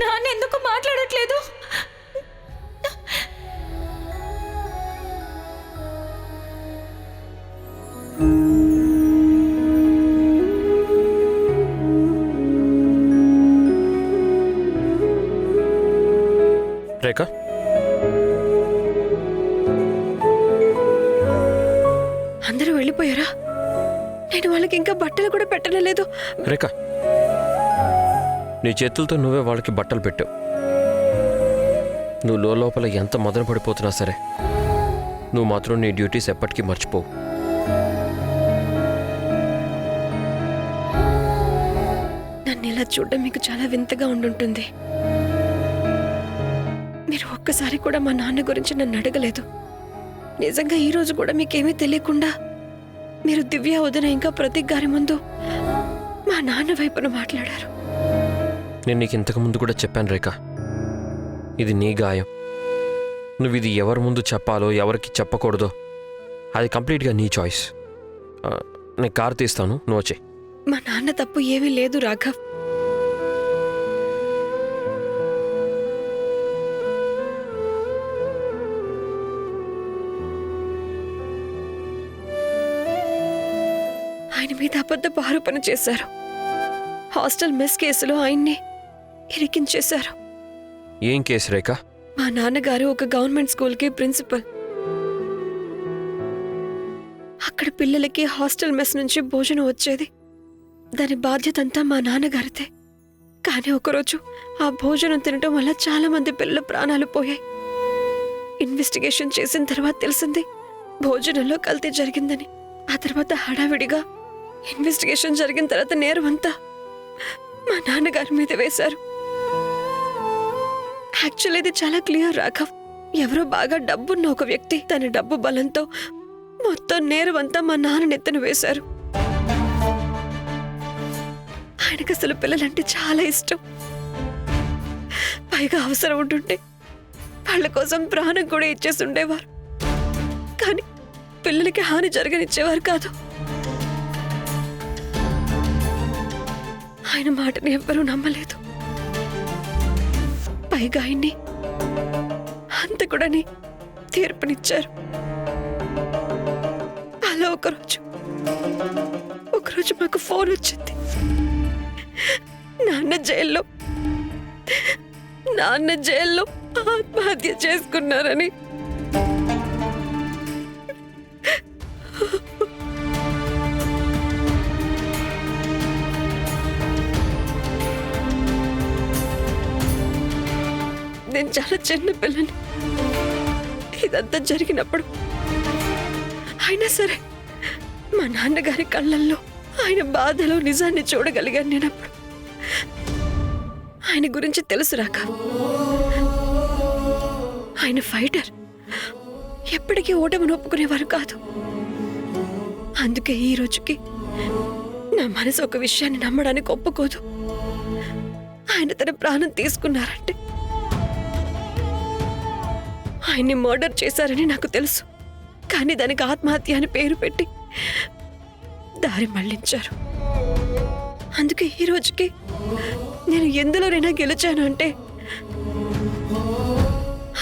నాన్న ఎందుకు మాట్లాడట్లేదు? రేఖ, అందరూ వెళ్ళిపోయారా? నేను వాళ్ళకి ఇంకా బట్టలు కూడా పెట్టలేదు. రేఖ, నీ చేతులతో నువ్వే వాళ్ళకి బట్టలు పెట్టావు. నువ్వు లోపల ఎంత మదన పడిపోతున్నా సరే నువ్వు మాత్రం నీ డ్యూటీస్ ఎప్పటికీ మర్చిపోవు. నన్ను ఇలా చూడడం మీకు చాలా వింతగా ఉండుంటుంది. మీరు ఒక్కసారి కూడా మా నాన్న గురించి నన్ను అడగలేదు. నిజంగా ఈ రోజు కూడా మీకేమీ తెలియకుండా మీరు దివ్య వదిన ఇంకా ప్రతీక్ గారి ముందు మా నాన్న వైపున మాట్లాడారు. నేను నీకు ఇంతకు ముందు కూడా చెప్పాను రేఖ, ఇది నీ గాయం. నువ్వు ఇది ఎవరి ముందు చెప్పాలో ఎవరికి చెప్పకూడదో అది కంప్లీట్గా నీ చాయిస్. నేను కారు తీస్తాను, నువ్వు వచ్చే. మా నాన్న తప్పు ఏమీ లేదు రాఘవ్. ఆయన మీద అబద్ధపు ఆరోపణ చేశారు. హాస్టల్ మెస్ కేసులో ఆయన్ని ఇరికించేశారు. ఏం కేసు రేఖ? మా నాన్నగారు ఒక గవర్నమెంట్ స్కూల్కి ప్రిన్సిపల్. అక్కడ పిల్లలకి హాస్టల్ మెస్ నుంచి భోజనం వచ్చేది. దాని బాధ్యత అంతా మా నాన్నగారితే. కానీ ఒకరోజు ఆ భోజనం తినటం వల్ల చాలా మంది పిల్లల ప్రాణాలు పోయాయి. ఇన్వెస్టిగేషన్ చేసిన తర్వాత తెలిసింది భోజనంలో కల్తీ జరిగిందని. ఆ తర్వాత హడావిడిగా ఇన్వెస్టిగేషన్ జరిగిన తర్వాత నేరం అంతా మా నాన్నగారి మీద వేశారు. యాక్చువల్లీ ఇది చాలా క్లియర్ రాఘవ్. ఎవరో బాగా డబ్బున్న ఒక వ్యక్తి తన డబ్బు బలంతో మొత్తం నేరం అంతా మా నాన్న నెత్తిన వేశారు. ఆయనకు అసలు పిల్లలంటే చాలా ఇష్టం. పైగా అవసరం ఉంటుంటే వాళ్ళ కోసం ప్రాణం కూడా ఇచ్చేసి ఉండేవారు. కానీ పిల్లలకి హాని జరగనిచ్చేవారు కాదు. ఆయన మాటని ఎవ్వరూ నమ్మలేదు. పైగా ఆయన్ని హంతకుడని తీర్పునిచ్చారు. అలా ఒకరోజు మాకు ఫోన్ వచ్చింది. నాన్న జైల్లో ఆత్మహత్య చేసుకున్నారని. నేను చాలా చిన్న పిల్లని. ఇదంతా జరిగినప్పుడు అయినా సరే మా నాన్నగారి కళ్ళల్లో ఆయన బాధలో నిజాన్ని చూడగలిగాను. నేనప్పుడు ఆయన గురించి తెలుసు రాక. ఆయన ఫైటర్. ఎప్పటికీ ఓటమిని ఒప్పుకునేవారు కాదు. అందుకే ఈ రోజుకి నా మనసు ఒక విషయాన్ని నమ్మడానికి ఒప్పుకోదు. ఆయన తన ప్రాణం తీసుకున్నారంటే ఆయన్ని మర్డర్ చేశారని నాకు తెలుసు. కానీ దానికి ఆత్మహత్య అని పేరు పెట్టి దారి మళ్లించారు. అందుకే ఈ రోజుకి నేను ఎందులోనైనా గెలిచాను అంటే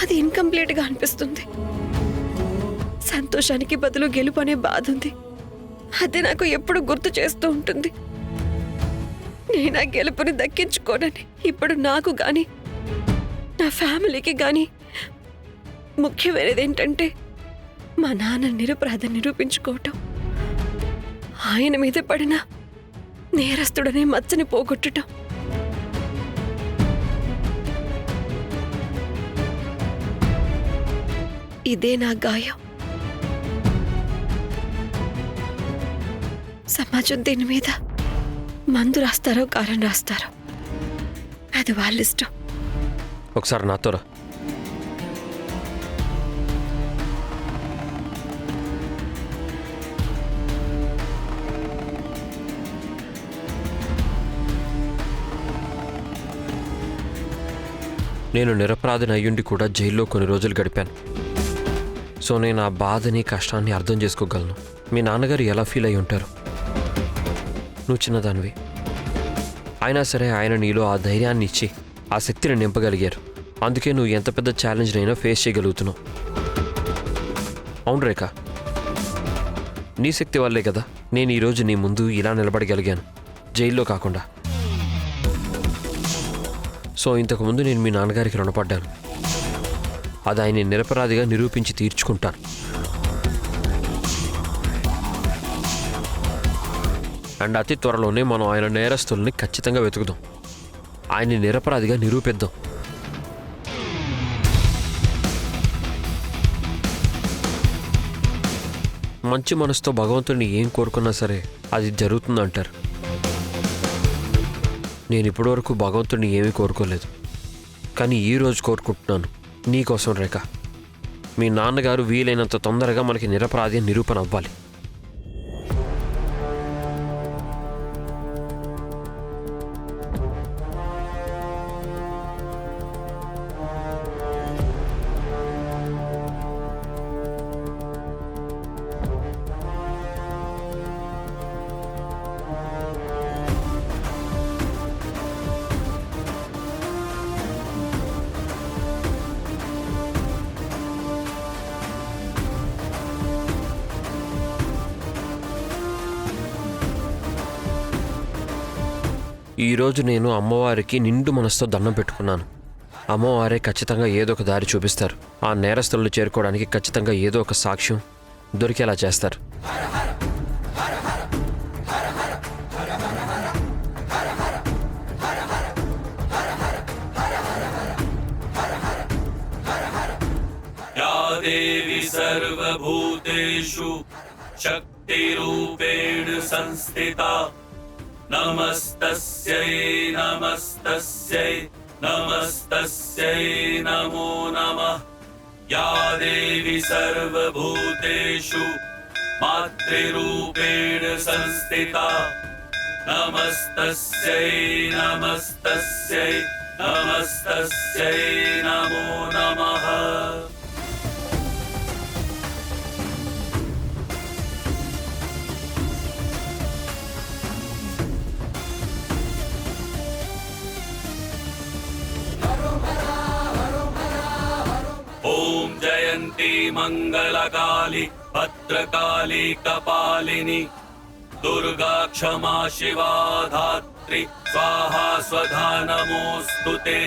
అది ఇన్కంప్లీట్గా అనిపిస్తుంది. సంతోషానికి బదులు గెలుపు అనే బాధ ఉంది. అది నాకు ఎప్పుడు గుర్తు చేస్తూ ఉంటుంది. నేను ఆ గెలుపుని దక్కించుకోనని ఇప్పుడు నాకు గాని నా ఫ్యామిలీకి గాని ముఖ్యమైనది ఏంటంటే మా నాన్న నిరపరాధ నిరూపించుకోవటం, ఆయన మీద పడిన నేరస్తుడనే మచ్చని పోగొట్టడం. ఇదే నా గాయం. సమాజం దీని మీద మందు రాస్తారో కారం రాస్తారో అది వాళ్ళ ఇష్టం. ఒకసారి నాతో రా. నేను నిరపరాధిని అయ్యుండి కూడా జైల్లో కొన్ని రోజులు గడిపాను. సో నేను ఆ బాధని కష్టాన్ని అర్థం చేసుకోగలను. మీ నాన్నగారు ఎలా ఫీల్ అయి ఉంటారు? నువ్వు చిన్నదానివి అయినా సరే ఆయన నీలో ఆ ధైర్యాన్ని ఇచ్చి ఆ శక్తిని నింపగలిగారు. అందుకే నువ్వు ఎంత పెద్ద ఛాలెంజ్నైనా ఫేస్ చేయగలుగుతున్నావు. అవును రేఖ, నీ శక్తి వల్లే కదా నేను ఈరోజు నీ ముందు ఇలా నిలబడగలిగాను, జైల్లో కాకుండా. సో ఇంతకుముందు నేను మీ నాన్నగారికి రుణపడ్డాను. అది ఆయన నిరపరాధిగా నిరూపించి తీర్చుకుంటాను. అండ్ అతి త్వరలోనే మనం ఆయన నేరస్తుల్ని ఖచ్చితంగా వెతుకుదాం, ఆయన్ని నిరపరాధిగా నిరూపిద్దాం. మంచి మనసుతో భగవంతుడిని ఏం కోరుకున్నా సరే అది జరుగుతుందంటారు. నేను ఇప్పటివరకు భగవంతుడిని ఏమీ కోరుకోలేదు, కానీ ఈరోజు కోరుకుంటున్నాను నీకోసం రేఖ. మీ నాన్నగారు వీలైనంత తొందరగా మనకి నిరపరాధి నిరూపణ అవ్వాలి. ఈరోజు నేను అమ్మవారికి నిండు మనసుతో దండం పెట్టుకున్నాను. అమ్మవారే ఖచ్చితంగా ఏదో ఒక దారి చూపిస్తారు. ఆ నేరస్తులను చేరుకోవడానికి ఖచ్చితంగా ఏదో ఒక సాక్ష్యం దొరికేలా చేస్తారు. या देवी सर्वभूतेषु शक्तिरूपेण संस्थिता नमस्तस्यै नमस्तस्यै नमस्तस्यै नमो नमः। या देवी सर्वभूतेषु मातृरूपेण संस्थिता नमस्तस्यै नमस्तस्यै नमस्तस्यै नमो नमः। ओम जयंती मंगलकाली भद्रकाली कपालिनी दुर्गा क्षमा शिवा धात्री स्वाहा स्वधा नमोस्तुते।